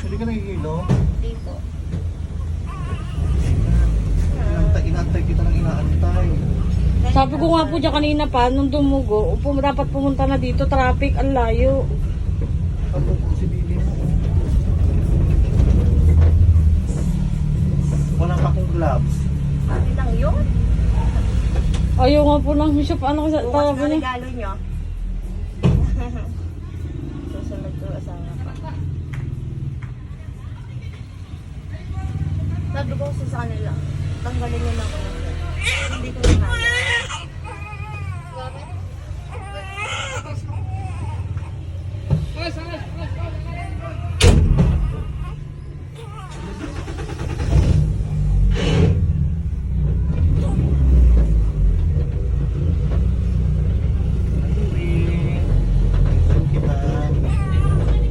Hindi ka nagigilo? Hindi po. Inaantay kita ng inaantay. Sabi ko nga po dyan kanina pa, nung dumugo, dapat pumunta na dito, traffic, ang layo. Ano po si Billy mo? Wala pa akong gloves. Ano lang yun? Ayaw nga po ng shop, ano kasi, Bukas tawag na niya. regalo nyo. Susunod ko asawa pa. Sabi ko kasi sa kanila, tanggalin nyo lang ako. Hindi ko na kaya.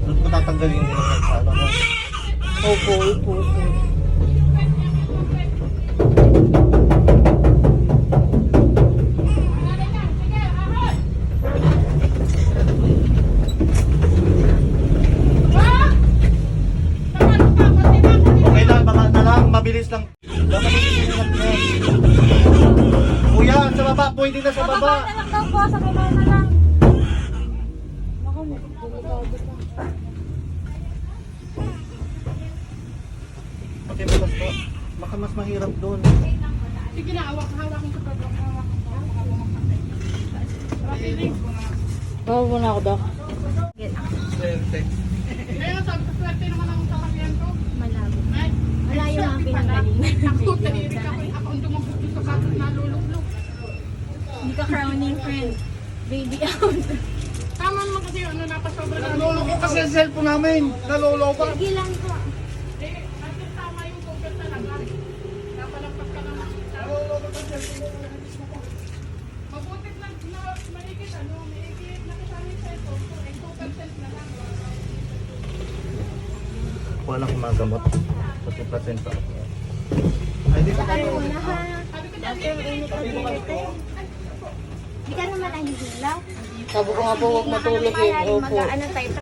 Doon ko tatanggalin yung ano mo. Opo, opo, opo. Okay lang, baka na lang, mabilis lang. Baka mabilis lang yan. Kuya, sa baba, pointing na sa baba. na lang daw po, sa baba na lang. Naku, delikado pa. Okay, bukas po. Baka mas mahirap doon. Sige na, hawak mo sa pagkak. Bawa mo na ako daw. Swerte. Kaya sabi ko, swerte naman ang sasakyan ko. Malabo. Ay, Malayo ang pinanggaling. Ako, tahirik ako. Ako ang dumabog sa kapit na lulublog. Hindi ka crowning friend. Baby out. Tama naman kasi ano, napasobra na. Naloloko kasi ang cellphone namin. Naloloko. Sige lang po. Eh, at tama yung focus talaga. Napalampas ka naman. Mabuti na maigit, ano, maigit na kasama sa ito. Ay, 2% na lang. Wala akong magamot. 40% pa ako. Ay, di ko Ano na ha? Sabi ko, After init ang init eh. Hindi ka naman ang hihila. Sabi ko nga po, huwag matulog eh. Opo. Ano tayo?